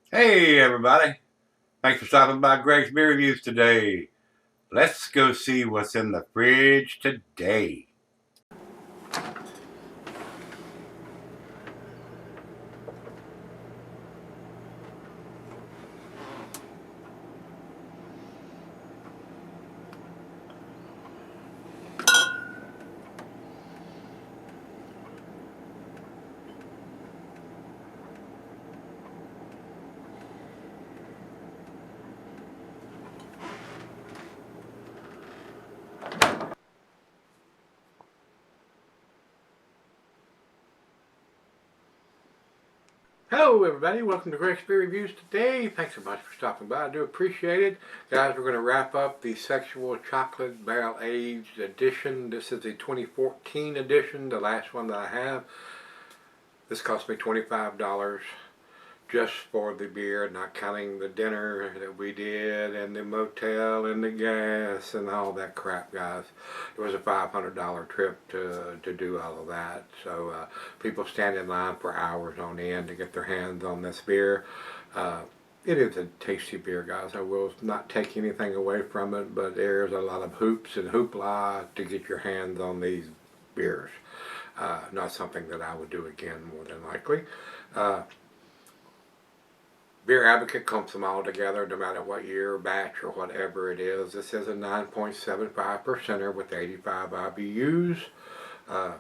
Hey everybody, thanks for stopping by Gregsbeerreviews today. Let's go see what's in the fridge today. Hello everybody, welcome to Gregsbeerreviews today. Thanks so much for stopping by, I do appreciate it. Guys, we're going to wrap up the Sexual Chocolate Barrel Aged edition. This is the 2014 edition, the last one that I have. This cost me $25 just for the beer, not counting the dinner that we did and the motel and the gas and all that crap, guys. It was a $500 trip to do all of that. So people stand in line for hours on end to get their hands on this beer. It is a tasty beer, guys. I will not take anything away from it, but there's a lot of hoops and hoopla to get your hands on these beers. Not something that I would do again, more than likely. Beer Advocate clumps them all together, no matter what year, batch, or whatever it is. This is a 9.75%er with 85 IBUs. A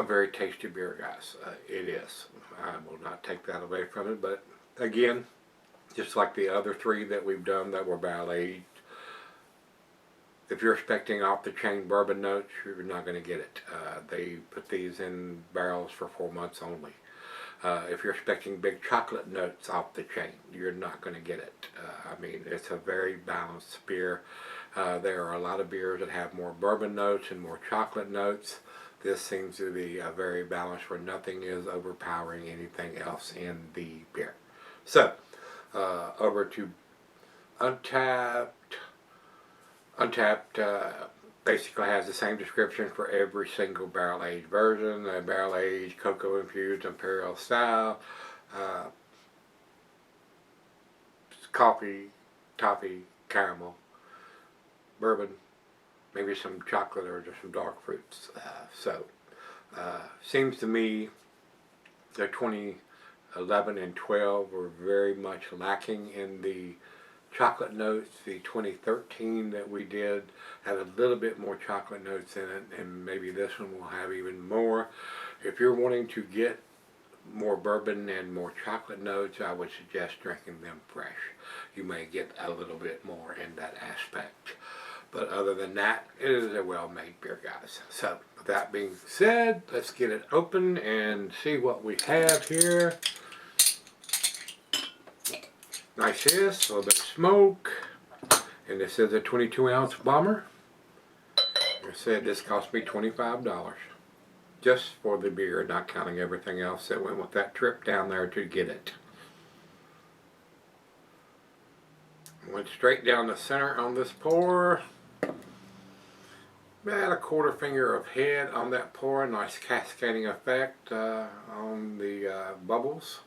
very tasty beer, guys. It is. I will not take that away from it, but again, just like the other three that we've done that were barrel aged, if you're expecting off-the-chain bourbon notes, you're not going to get it. They put these in barrels for 4 months only. If you're expecting big chocolate notes off the chain, you're not going to get it. I mean, it's a very balanced beer. There are a lot of beers that have more bourbon notes and more chocolate notes. This seems to be very balanced, where nothing is overpowering anything else in the beer. So, over to Untappd. Untappd basically has the same description for every single barrel-aged version. A barrel-aged, cocoa-infused Imperial Stout, coffee, toffee, caramel, bourbon, maybe some chocolate or just some dark fruits. Seems to me the 2011 and 12 were very much lacking in the chocolate notes. The 2013 that we did had a little bit more chocolate notes in it, and maybe this one will have even more. If you're wanting to get more bourbon and more chocolate notes, I would suggest drinking them fresh. You may get a little bit more in that aspect. But other than that, it is a well-made beer, guys. So, with that being said, let's get it open and see what we have here. Nice hiss, a little bit of smoke, and this is a 22-ounce bomber. Like I said, this cost me $25 just for the beer, not counting everything else that went with that trip down there to get it. Went straight down the center on this pour. About a quarter finger of head on that pour. Nice cascading effect on the bubbles.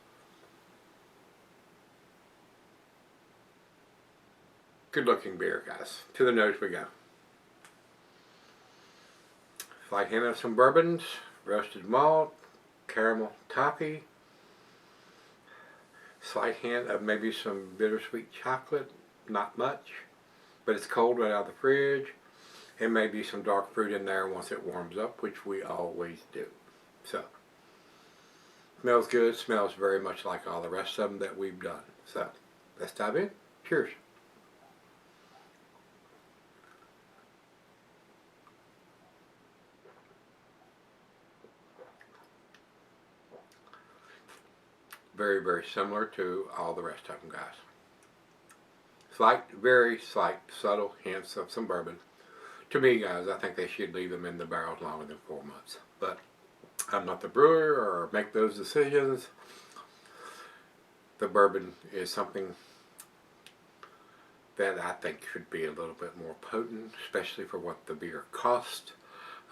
Good looking beer, guys. To the nose we go. Slight hint of some bourbons, roasted malt, caramel toffee. Slight hint of maybe some bittersweet chocolate, not much, but it's cold right out of the fridge. And maybe some dark fruit in there once it warms up, which we always do. So, smells good, smells very much like all the rest of them that we've done. So, let's dive in. Cheers. Very, very similar to all the rest of them, guys. Slight, very slight, subtle hints of some bourbon. To me, guys, I think they should leave them in the barrels longer than 4 months. But I'm not the brewer or make those decisions. The bourbon is something that I think should be a little bit more potent, especially for what the beer cost,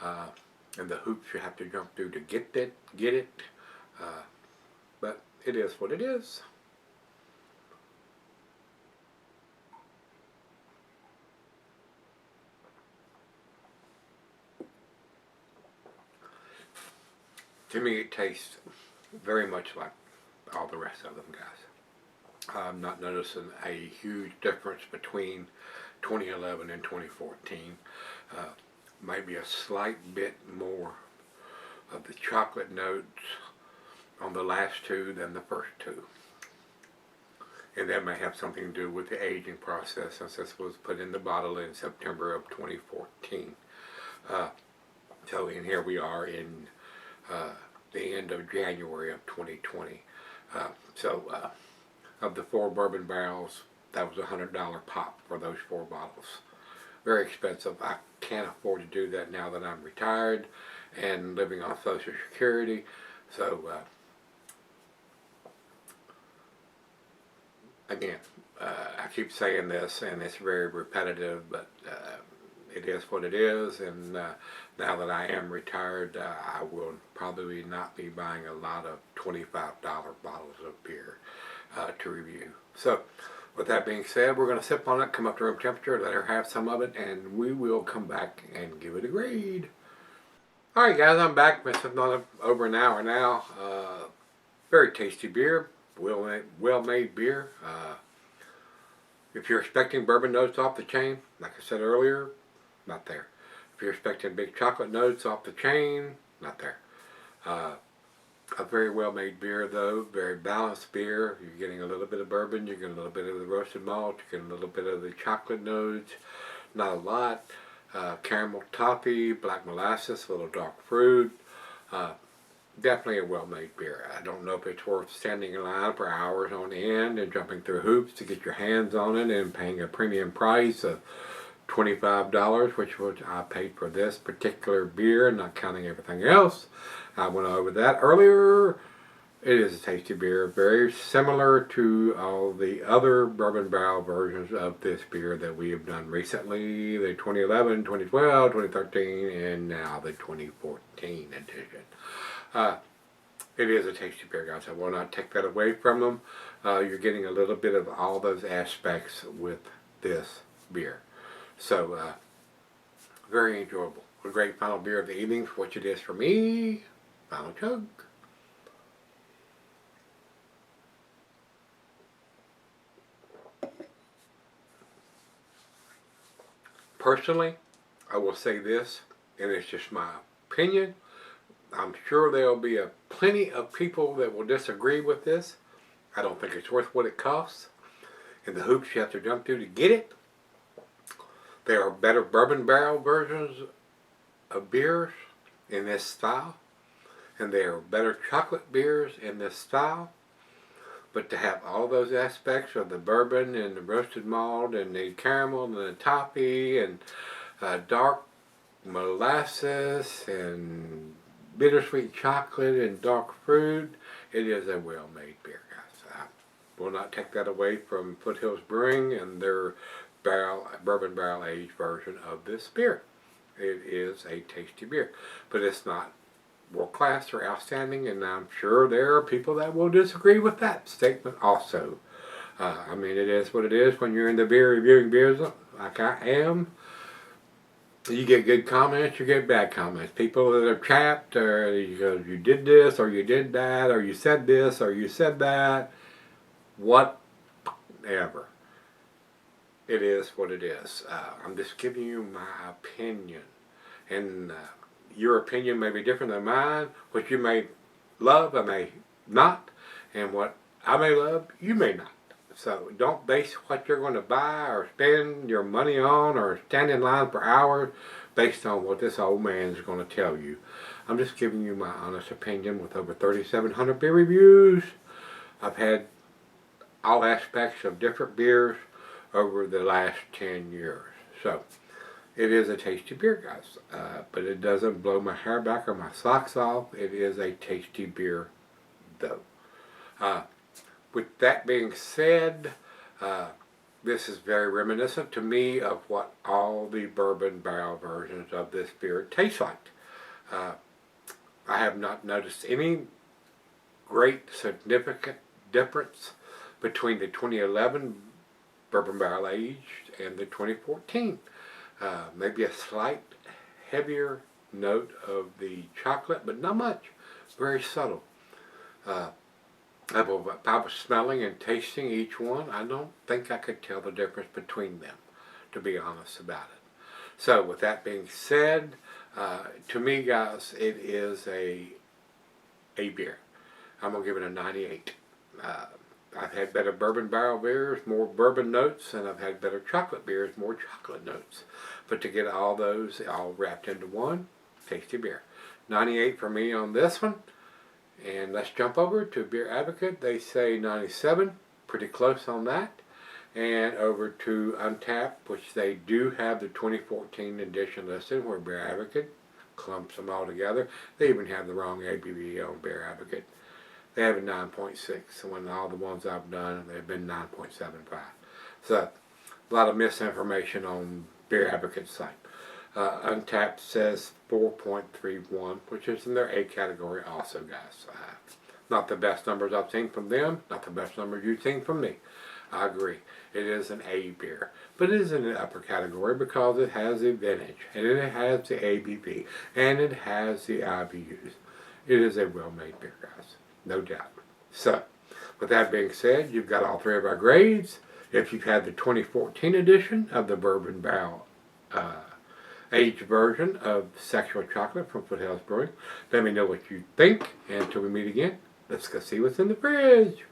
and the hoops you have to jump through to get it. But it is what it is. To me, it tastes very much like all the rest of them, guys. I'm not noticing a huge difference between 2011 and 2014. Maybe a slight bit more of the chocolate notes on the last two than the first two. And that may have something to do with the aging process, since this was put in the bottle in September of 2014. So in here we are in the end of January of 2020. Of the 4 bourbon barrels, that was $100 pop for those 4 bottles. Very expensive. I can't afford to do that now that I'm retired and living on Social Security. So again, I keep saying this, and it's very repetitive, but it is what it is. And now that I am retired, I will probably not be buying a lot of $25 bottles of beer to review. So with that being said, we're going to sip on it, come up to room temperature, let her have some of it, and we will come back and give it a grade. Alright guys, I'm back. Been sipping on it over an hour now. Very tasty beer, well-made beer. If you're expecting bourbon notes off the chain, like I said earlier, not there. If you're expecting big chocolate notes off the chain, not there. A very well-made beer though, very balanced beer. You're getting a little bit of bourbon, you're getting a little bit of the roasted malt, you're getting a little bit of the chocolate notes, not a lot. Caramel toffee, black molasses, a little dark fruit. Definitely a well-made beer. I don't know if it's worth standing in line for hours on end and jumping through hoops to get your hands on it and paying a premium price of $25, which was I paid for this particular beer, not counting everything else. I went over that earlier. It is a tasty beer, very similar to all the other bourbon barrel versions of this beer that we have done recently, the 2011, 2012, 2013, and now the 2014 edition. It is a tasty beer, guys. I will not take that away from them. You're getting a little bit of all those aspects with this beer. So, very enjoyable. A great final beer of the evening, for which it is for me. Final chug. Personally, I will say this, and it's just my opinion. I'm sure there will be plenty of people that will disagree with this. I don't think it's worth what it costs and the hoops you have to jump through to get it. There are better bourbon barrel versions of beers in this style, and there are better chocolate beers in this style. But to have all those aspects of the bourbon and the roasted malt and the caramel and the toffee and dark molasses and bittersweet chocolate and dark fruit, it is a well-made beer, guys. I will not take that away from Foothills Brewing and their bourbon barrel aged version of this beer. It is a tasty beer, but it's not world class or outstanding, and I'm sure there are people that will disagree with that statement also. I mean, it is what it is when you're in the beer reviewing beers like I am. You get good comments, you get bad comments. People that are chapped, or you did this, or you did that, or you said this, or you said that. Whatever. It is what it is. I'm just giving you my opinion. And your opinion may be different than mine. What you may love, I may not. And what I may love, you may not. So don't base what you're going to buy or spend your money on or stand in line for hours based on what this old man is going to tell you. I'm just giving you my honest opinion with over 3,700 beer reviews. I've had all aspects of different beers over the last 10 years. So it is a tasty beer, guys. But it doesn't blow my hair back or my socks off. It is a tasty beer, though. With that being said, this is very reminiscent to me of what all the bourbon barrel versions of this beer taste like. I have not noticed any great significant difference between the 2011 bourbon barrel aged and the 2014. Maybe a slight heavier note of the chocolate, but not much. Very subtle. If I was smelling and tasting each one, I don't think I could tell the difference between them, to be honest about it. So with that being said, to me, guys, it is a beer. I'm going to give it a 98. I've had better bourbon barrel beers, more bourbon notes, and I've had better chocolate beers, more chocolate notes. But to get all those all wrapped into one, tasty beer. 98 for me on this one. And let's jump over to Beer Advocate. They say 97, pretty close on that. And over to Untapped, which they do have the 2014 edition listed, where Beer Advocate clumps them all together. They even have the wrong ABV on Beer Advocate. They have a 9.6, and when all the ones I've done, they've been 9.75. So, a lot of misinformation on Beer Advocate's site. Untapped says 4.31, which is in their A category also, guys. Not the best numbers I've seen from them, not the best numbers you've seen from me. I agree. It is an A beer. But it is in the upper category because it has the vintage, and it has the ABV, and it has the IBUs. It is a well-made beer, guys. No doubt. So, with that being said, you've got all three of our grades. If you've had the 2014 edition of the Bourbon Barrel aged version of Sexual Chocolate from Foothills Brewing, let me know what you think. And until we meet again, let's go see what's in the fridge.